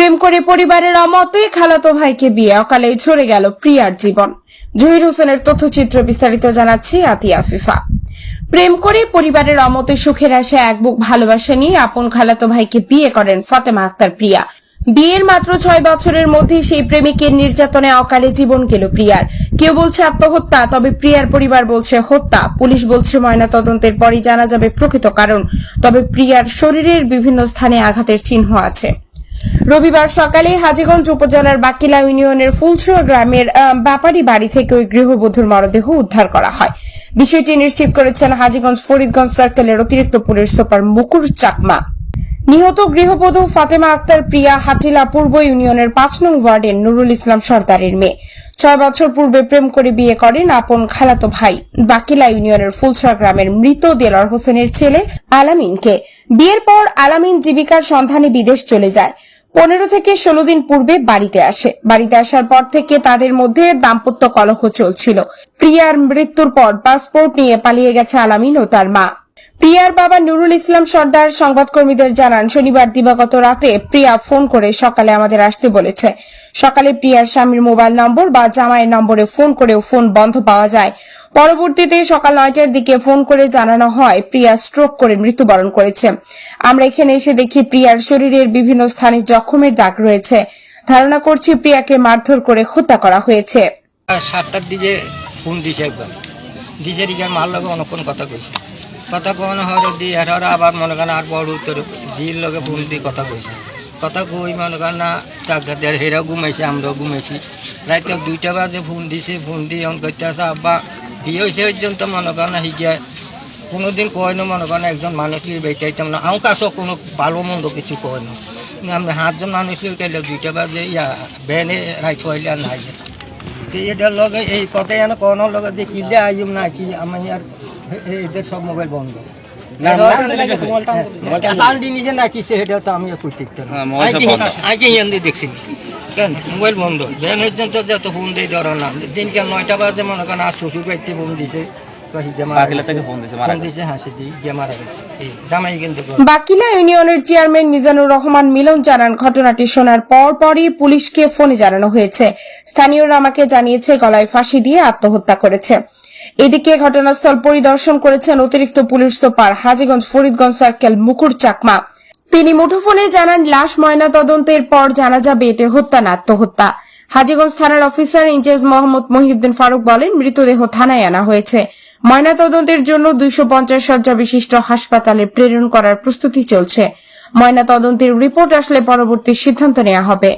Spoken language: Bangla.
প্রেম করে পরিবারের অমতে খালাতো ভাইকে বিয়ে, অকালে ঝরে গেল প্রিয়ার জীবন। জহির হোসেনের তথ্যচিত্র বিস্তারিত জানাচ্ছি আতিয়া ফিফা। প্রেম করে পরিবারের অমতে সুখের আশা এক বুক ভালোবাসা নিয়ে আপন খালাতো ভাইকে বিয়ে করেন ফাতেমা আক্তার প্রিয়া। বিয়ের মাত্র 6 বছরের মধ্যে সেই প্রেমিকের নির্যাতনে অকালে জীবন গেল প্রিয়ার। কেউ বলছে আত্মহত্যা, তবে প্রিয়ার পরিবার বলছে হত্যা। পুলিশ বলছে ময়নাতদন্তের পরই জানা যাবে প্রকৃত কারণ। তবে প্রিয়ার শরীরের বিভিন্ন স্থানে আঘাতের চিহ্ন আছে। রবিবার সকালে হাজীগঞ্জ উপজেলার বাকিলা ইউনিয়নের ফুলছড়া গ্রামের ব্যাপারী বাড়ি থেকে ওই গৃহবধূর মরদেহ উদ্ধার করা হয়। বিষয়টি নিশ্চিত করেছেন হাজীগঞ্জ ফরিদগঞ্জ সার্কেলের অতিরিক্ত পুলিশ সুপার মুকুর চাকমা। নিহত গৃহবধূ ফাতেমা আক্তার প্রিয়া হাটিলা পূর্ব ইউনিয়নের 5 নং ওয়ার্ডের নুরুল ইসলাম সর্দারের মেয়ে। 6 বছর পূর্বে প্রেম করে বিয়ে করেন আপন খালাতো ভাই বাকিলা ইউনিয়নের ফুলছড়া গ্রামের মৃত দেলার হোসেনের ছেলে আলামিনকে। বিয়ের পর আলামিন জীবিকার সন্ধানে বিদেশ চলে যায়। 15 থেকে 16 দিন পূর্বে বাড়িতে আসে। বাড়িতে আসার পর থেকে তাদের মধ্যে দাম্পত্য কলহ চলছিল। প্রিয়ার মৃত্যুর পর পাসপোর্ট নিয়ে পালিয়ে গেছে আলামিন ও তার মা। প্রিয়ার বাবা নুরুল ইসলাম সর্দার সংবাদকর্মীদের জানান, শনিবার দিবাগত রাতে প্রিয়া ফোন করে সকালে আমাদের আসতে বলেছে। সকালে প্রিয়ার স্বামীর মোবাইল নম্বর বা জামাইয়ের নম্বরে ফোন করেও ফোন বন্ধ পাওয়া যায়। পরবর্তীতে সকাল 9টার দিকে ফোন করে জানানো হয় প্রিয়া স্ট্রোক করে মৃত্যুবরণ করেছে। আমরা এখানে এসে দেখি প্রিয়ার শরীরের বিভিন্ন স্থানে জখমের দাগ রয়েছে। ধারণা করছি প্রিয়াকে মারধর করে হত্যা করা হয়েছে। 7টার দিকে ফোন দিছে, একবার দিছে দিকে মার লগে অনেকক্ষণ কথা কইছে। কথা কোন হরে দি এরা আবার মনে করেন আর বড় উত্তর জির লগে ফোন দিয়ে কথা কইছে। কথা কই মনে করেন না চাকদার হেরা ঘুমাইছে, আমরাও ঘুমাইছি। রাতে 2টা বাজে ফোন দিছে, ফোন দিয়ে অন করতে আসা আব্বা বিয়ে হয়েছে পর্যন্ত মনে করেন না হিগিয়া কোনোদিন কয় না, মনে করেন একজন মানুষ লিয়ে বেঁচাইতাম না। আমার কাছেও কোনো ভালো মন্দ কিছু কয় না। আমি 7জন মানুষ লিয়ে গেলে 2টা বাজে ভ্যানে রাইট হইলে আর নাই। এটার লগে এই কথাই এনে কোনো লগে যে কিনলে আইম না কি আমি আর এদের সব মোবাইল বন্ধ জিনিস নাকি সেটা তো আমি দেখছি কেন মোবাইল বন্ধ। ভ্যান পর্যন্ত যত ফোন দিয়ে ধরো না। দিনকে 9টা বাজে মনে করেন আর শ্বশুর বাড়িতে ফোন দিছে। বাকিলা ইউনিয়নের চেয়ারম্যান মিজানুর রহমান মিলন জানান, ঘটনাটি শোনার পরই পুলিশকে ফোনে জানানো হয়েছে। স্থানীয়রা আমাকে জানিয়েছে গলায় ফাঁসি দিয়ে আত্মহত্যা করেছে। এদিকে ঘটনাস্থল পরিদর্শন করেছেন অতিরিক্ত police super Hajiganj Faridganj circle Mukur Chakma. তিনি মুঠোফোনে জানান, লাশ ময়নাতদন্তের পর জানা যাবে এটি হত্যা না আত্মহত্যা। হাজীগঞ্জ থানার অফিসার ইনচার্জ মোহাম্মদ মহিউদ্দিন ফারুক বলেন, মৃতদেহ থানায় আনা হয়েছে। ময়নাতদন্তের জন্য 250 শয্যা বিশিষ্ট হাসপাতালে প্রেরণ করার প্রস্তুতি চলছে। ময়নাতদন্তের রিপোর্ট আসলে পরবর্তী সিদ্ধান্ত নেওয়া হবে।